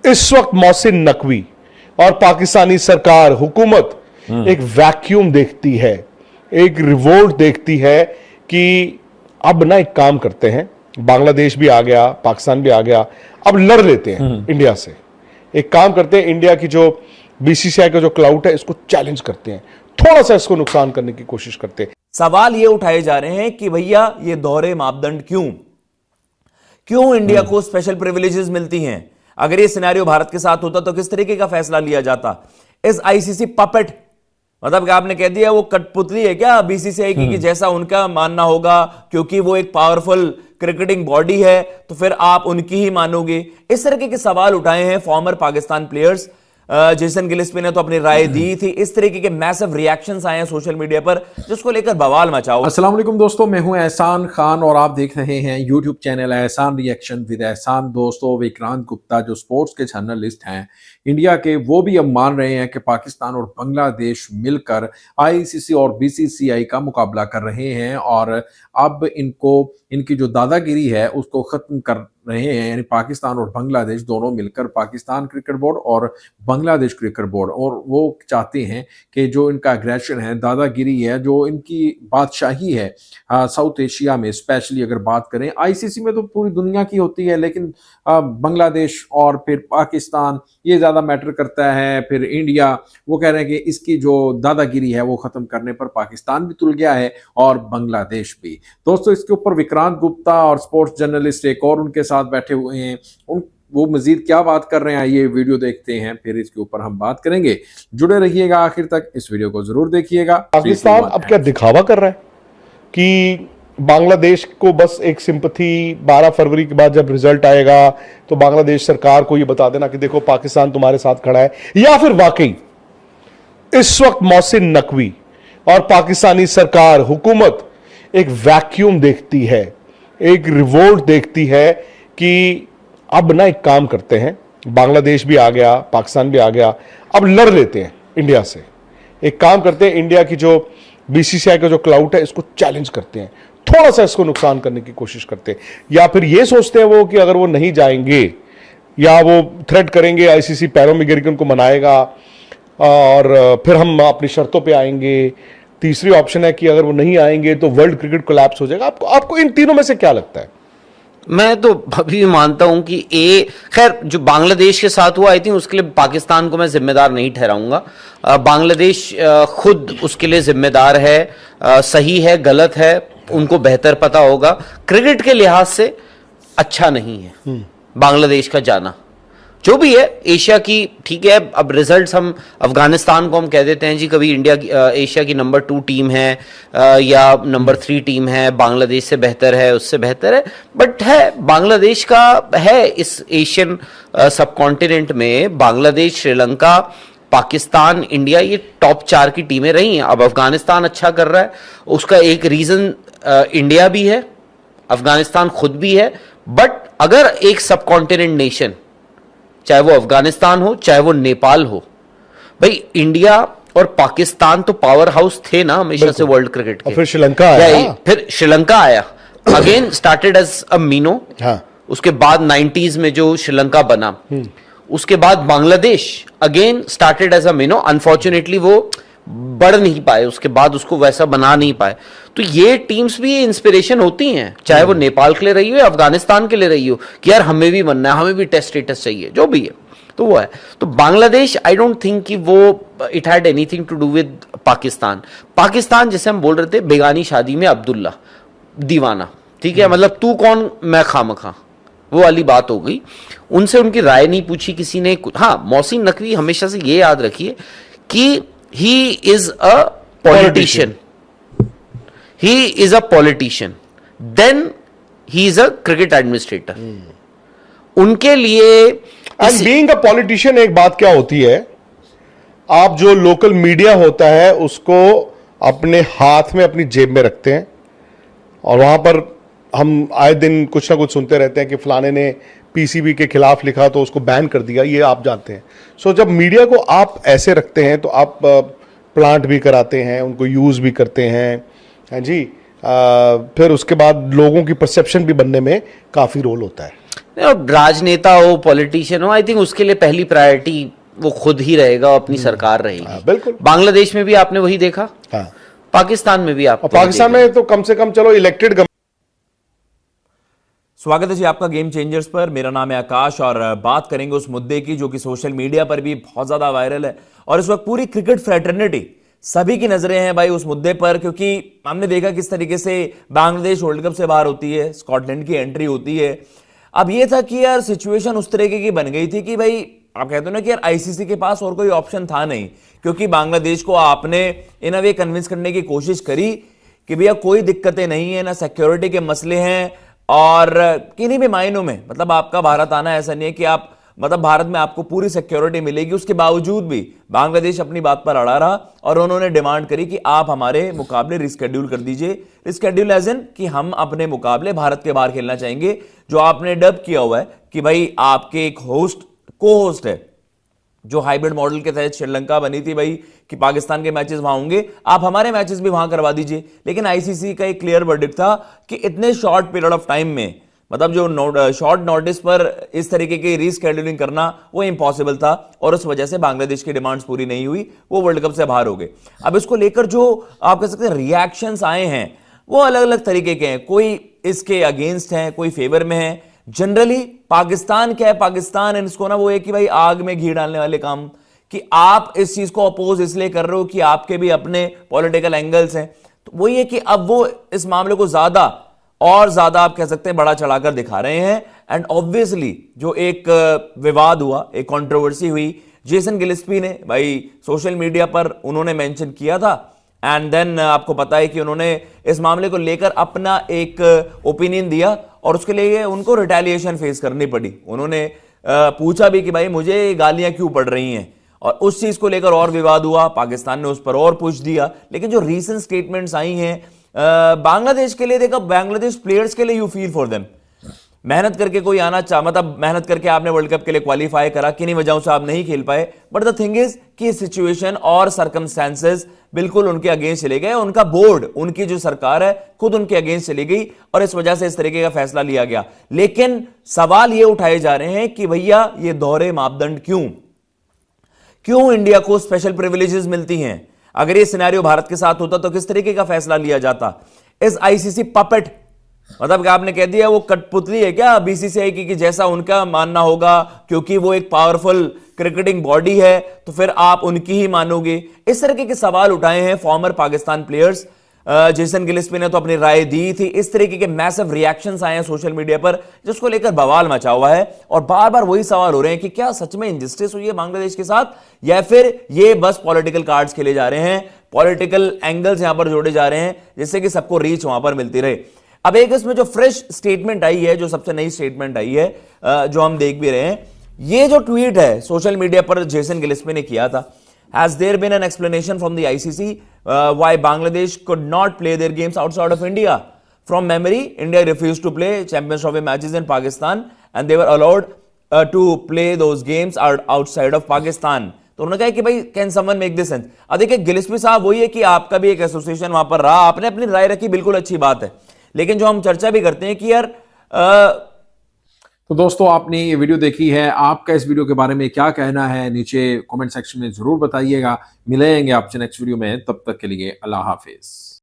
इस वक्त मोहसिन नकवी और पाकिस्तानी सरकार हुकूमत एक वैक्यूम देखती है, एक रिवोल्ट देखती है कि अब ना एक काम करते हैं, बांग्लादेश भी आ गया, पाकिस्तान भी आ गया, अब लड़ लेते हैं इंडिया से। एक काम करते हैं, इंडिया की जो बीसीसीआई का जो क्लाउड है इसको चैलेंज करते हैं, थोड़ा सा इसको नुकसान करने की कोशिश करते हैं। सवाल ये उठाए जा रहे हैं कि भैया ये दोहरे मापदंड क्यों इंडिया को स्पेशल प्रिविलेजेस मिलती हैं? अगर ये सिनेरियो भारत के साथ होता तो किस तरीके का फैसला लिया जाता? इस आईसीसी पपेट, मतलब कि आपने कह दिया वो कठपुतली है क्या बीसीसीआई की, कि जैसा उनका मानना होगा, क्योंकि वो एक पावरफुल क्रिकेटिंग बॉडी है तो फिर आप उनकी ही मानोगे? इस तरीके के सवाल उठाए हैं farmer Pakistan players. Jason Gillespie ने तो अपनी राय दी थी। इस तरीके के मैसिव रिएक्शंस आए हैं सोशल मीडिया पर, जिसको लेकर बवाल मचाओ। अस्सलाम वालेकुम दोस्तों, मैं हूं एहसान खान और आप देख रहे हैं यूट्यूब चैनल एहसान रिएक्शन विद एहसान। दोस्तों, विक्रांत गुप्ता जो स्पोर्ट्स के जर्नलिस्ट हैं इंडिया के, वो भी अब मान रहे हैं कि पाकिस्तान और बांग्लादेश मिलकर आईसीसी और बीसीसीआई का मुकाबला कर रहे हैं और अब इनकी जो दादागिरी है उसको खत्म कर रहे हैं। यानी पाकिस्तान और बांग्लादेश दोनों मिलकर, पाकिस्तान क्रिकेट बोर्ड और बांग्लादेश क्रिकेट बोर्ड, और वो चाहते हैं कि जो इनका एग्रेशन है, दादागिरी है, जो इनकी बादशाही है साउथ एशिया में, स्पेशली अगर बात करें, आईसीसी में तो पूरी दुनिया की होती है, लेकिन बांग्लादेश और फिर पाकिस्तान ये ज़्यादा मैटर करता है। फिर इंडिया, वो कह रहे हैं कि इसकी जो दादागिरी है वो ख़त्म करने पर पाकिस्तान भी तुल गया है और बांग्लादेश भी। दोस्तों, इसके ऊपर विक्रांत गुप्ता और स्पोर्ट्स जर्नलिस्ट एक और उनके साथ बैठे हुए हैं, वो मजीद क्या बात कर रहे हैं ये वीडियो देखते हैं, फिर इसके ऊपर हम बात करेंगे। जुड़े रहिएगा आखिर तक, इस वीडियो को जरूर देखिएगा। पाकिस्तान अब क्या दिखावा कर रहा है कि बांग्लादेश को बस एक सिंपथी, 12 फरवरी के बाद जब रिजल्ट आएगा तो बांग्लादेश सरकार को ये बता देना कि देखो पाकिस्तान तुम्हारे साथ खड़ा है, या फिर वाकई इस वक्त मोहसिन नकवी और पाकिस्तानी सरकार हुकूमत एक वैक्यूम देखती है, एक रिवोल्ट देखती है कि अब ना एक काम करते हैं, बांग्लादेश भी आ गया, पाकिस्तान भी आ गया, अब लड़ लेते हैं इंडिया से। एक काम करते हैं, इंडिया की जो बीसीसीआई का जो क्लाउड है इसको चैलेंज करते हैं, थोड़ा सा इसको नुकसान करने की कोशिश करते हैं। या फिर ये सोचते हैं वो कि अगर वो नहीं जाएंगे या वो थ्रेट करेंगे, आईसीसी पैरों में गिर के उनको मनाएगा और फिर हम अपनी शर्तों पे आएंगे। तीसरी ऑप्शन है कि अगर वो नहीं आएंगे तो वर्ल्ड क्रिकेट कोलैप्स हो जाएगा। आपको इन तीनों में से क्या लगता है? मैं तो अभी मानता हूं कि खैर जो बांग्लादेश के साथ हुआ, आई थिंक उसके लिए पाकिस्तान को मैं जिम्मेदार नहीं ठहराऊंगा। बांग्लादेश खुद उसके लिए जिम्मेदार है। सही है गलत है उनको बेहतर पता होगा। क्रिकेट के लिहाज से अच्छा नहीं है बांग्लादेश का जाना, जो भी है एशिया की, ठीक है। अब रिजल्ट्स हम अफगानिस्तान को हम कह देते हैं जी, कभी इंडिया एशिया की नंबर 2 टीम है या नंबर 3 टीम है, बांग्लादेश से बेहतर है, उससे बेहतर है, बट है बांग्लादेश का है इस एशियन सब कॉन्टिनेंट में। बांग्लादेश, श्रीलंका, पाकिस्तान, इंडिया, ये टॉप 4 की टीमें रही हैं। अब अफगानिस्तान अच्छा कर रहा है, उसका एक रीजन इंडिया भी है, अफगानिस्तान खुद भी है। बट अगर एक सब कॉन्टिनेंट नेशन, चाहे वो अफगानिस्तान हो चाहे वो नेपाल हो, भाई इंडिया और पाकिस्तान तो पावर हाउस थे ना हमेशा से वर्ल्ड क्रिकेट के। फिर श्रीलंका आया, फिर श्रीलंका आया, again started as a minnow. उसके बाद 90s में जो श्रीलंका बना, उसके बाद Bangladesh again started as a minnow. Unfortunately वो बढ़ नहीं पाए, उसके बाद उसको वैसा बना नहीं पाए। तो ये टीम्स भी इंस्पिरेशन होती हैं, चाहे वो नेपाल के लिए रही हो या अफगानिस्तान के लिए रही हो, कि यार हमें भी बनना है, हमें भी टेस्ट स्टेटस चाहिए, जो भी है। तो वो है। तो बांग्लादेश, आई डोंट थिंक कि वो it had anything to do with Pakistan. Pakistan जैसे हम बोल रहे थे, बेगानी शादी में अब्दुल्ला दीवाना, ठीक है, मतलब तू कौन मैं खामखा, वो वाली बात हो गई। उनसे उनकी राय नहीं पूछी किसी ने। हाँ, मोहसिन नकवी हमेशा से ये याद रखिए कि he is a politician. He is a politician. Then he is a cricket administrator. उनके लिए and being a politician एक बात क्या होती है, आप जो लोकल मीडिया होता है उसको अपने हाथ में, अपनी जेब में रखते हैं, और वहां पर हम आए दिन कुछ ना कुछ सुनते रहते हैं कि फलाने ने पीसीबी के खिलाफ लिखा तो उसको बैन कर दिया, ये आप जानते हैं। सो जब मीडिया को आप ऐसे रखते हैं तो आप प्लांट भी कराते हैं, उनको यूज भी करते हैं जी, फिर उसके बाद लोगों की परसेप्शन भी बनने में काफी रोल होता है। अब राजनेता हो, पॉलिटिशियन हो, आई थिंक उसके लिए पहली प्रायोरिटी वो खुद ही रहेगा, अपनी सरकार रहेगी। बिल्कुल। बांग्लादेश में भी आपने वही देखा, हाँ। पाकिस्तान में भी आप और पाकिस्तान में तो कम से कम चलो इलेक्टेड। स्वागत है जी आपका गेम चेंजर्स पर। मेरा नाम है आकाश और बात करेंगे उस मुद्दे की जो कि सोशल मीडिया पर भी बहुत ज्यादा वायरल है और इस वक्त पूरी क्रिकेट फ्रेटर्निटी सभी की नजरें हैं भाई उस मुद्दे पर, क्योंकि हमने देखा किस तरीके से बांग्लादेश वर्ल्ड कप से बाहर होती है, स्कॉटलैंड की एंट्री होती है। अब यह था कि यार सिचुएशन उस तरीके की बन गई थी कि भाई आप कहते हो ना कि यार आईसीसी के पास और कोई ऑप्शन था नहीं, क्योंकि बांग्लादेश को आपने इन अ वे कन्विंस करने की कोशिश करी कि भैया कोई दिक्कतें नहीं है, ना सिक्योरिटी के मसले हैं और किन्हीं भी मायनों में मतलब आपका भारत आना ऐसा नहीं है कि आप मतलब भारत में आपको पूरी सिक्योरिटी मिलेगी। उसके बावजूद भी बांग्लादेश अपनी बात पर अड़ा रहा और उन्होंने डिमांड करी कि आप हमारे मुकाबले रिस्केड्यूल कर दीजिए। रिस्केड्यूल एज इन कि हम अपने मुकाबले भारत के बाहर खेलना चाहेंगे, जो आपने डब किया हुआ है कि भाई आपके एक होस्ट को होस्ट है, जो हाइब्रिड मॉडल के तहत श्रीलंका बनी थी भाई कि पाकिस्तान के मैचेस वहां होंगे, आप हमारे मैचेस भी वहां करवा दीजिए। लेकिन आईसीसी का एक क्लियर वर्डिक्ट था कि इतने शॉर्ट पीरियड ऑफ टाइम में मतलब जो शॉर्ट नोटिस पर इस तरीके की रीस्केड्यूलिंग करना वो इंपॉसिबल था और उस वजह से बांग्लादेश की डिमांड्स पूरी नहीं हुई, वो वर्ल्ड कप से बाहर हो गए। अब इसको लेकर जो आप कह सकते हैं रिएक्शंस आए हैं वो अलग अलग तरीके के हैं, कोई इसके अगेंस्ट हैं, कोई फेवर में है। जनरली पाकिस्तान क्या है, पाकिस्तान इसको ना वो है कि भाई आग में घी डालने वाले काम, कि आप इस चीज को अपोज इसलिए कर रहे हो कि आपके भी अपने पॉलिटिकल एंगल्स हैं। तो वही है कि अब वो इस मामले को ज्यादा और ज्यादा आप कह सकते हैं बड़ा चढ़ाकर दिखा रहे हैं। एंड ऑब्वियसली जो एक विवाद हुआ, एक कंट्रोवर्सी हुई, जेसन गिलेस्पी ने भाई सोशल मीडिया पर उन्होंने मेंशन किया था एंड देन आपको पता है कि उन्होंने इस मामले को लेकर अपना एक ओपिनियन दिया और उसके लिए उनको रिटेलिएशन फेस करनी पड़ी। उन्होंने पूछा भी कि भाई मुझे गालियां क्यों पड़ रही हैं और उस चीज को लेकर और विवाद हुआ, पाकिस्तान ने उस पर और पुश दिया। लेकिन जो रीसेंट स्टेटमेंट्स आई हैं बांग्लादेश के लिए, देखा बांग्लादेश प्लेयर्स के लिए यू फील फॉर देम, मेहनत करके कोई आना चाह मतलब मेहनत करके आपने वर्ल्ड कप के लिए क्वालिफाई करा, किन्हीं वजहों से आप नहीं खेल पाए, बट द थिंग इज कि सिचुएशन और सर्कमस्टेंसेस बिल्कुल उनके अगेंस्ट चले गए। उनका बोर्ड, उनकी जो सरकार है खुद उनके अगेंस्ट चली गई और इस वजह से इस तरीके का फैसला लिया गया। लेकिन सवाल ये उठाए जा रहे हैं कि भैया ये दोहरे मापदंड क्यों इंडिया को स्पेशल प्रिविलेजेस मिलती हैं? अगर ये सिनेरियो भारत के साथ होता तो किस तरीके का फैसला लिया जाता? इस आईसीसी पपेट मतलब कि आपने कह दिया वो कठपुतली है क्या बीसीसीआई की, कि जैसा उनका मानना होगा क्योंकि वो एक पावरफुल क्रिकेटिंग बॉडी है तो फिर आप उनकी ही मानोगे? इस तरीके के सवाल उठाए हैं farmer Pakistan players. Jason Gillespie ने तो अपनी राय दी थी। इस तरीके के मैसिव रिएक्शंस आए हैं सोशल मीडिया पर जिसको लेकर बवाल मचा हुआ है और बार बार वही सवाल हो रहे हैं कि क्या सच में इंजस्टिस हुई है बांग्लादेश के साथ या फिर ये बस पॉलिटिकल कार्ड्स खेले जा रहे हैं, पॉलिटिकल एंगल्स यहां पर जोड़े जा रहे हैं जिससे कि सबको रीच वहां पर मिलती रहे। अब एक इसमें जो फ्रेश स्टेटमेंट आई है, जो सबसे नई स्टेटमेंट आई है, जो हम देख भी रहे हैं, ये जो ट्वीट है सोशल मीडिया पर जेसन गिलेस्पी ने किया था, has there been an explanation from the ICC why Bangladesh could not play their games outside of India? From memory, India refused to play Champions Trophy matches in Pakistan and they were allowed to play those games outside of Pakistan. तो उन्होंने कहा कि भाई can someone make this sense? अब देखिए Gillespie साहब वही है कि आपका भी एक एसोसिएशन वहां पर रहा, आपने अपनी राय रखी, बिल्कुल अच्छी बात है, लेकिन जो हम चर्चा भी करते हैं कि यार तो दोस्तों आपने ये वीडियो देखी है, आपका इस वीडियो के बारे में क्या कहना है नीचे कमेंट सेक्शन में जरूर बताइएगा। मिलेंगे आपसे नेक्स्ट वीडियो में, तब तक के लिए अल्लाह हाफिज।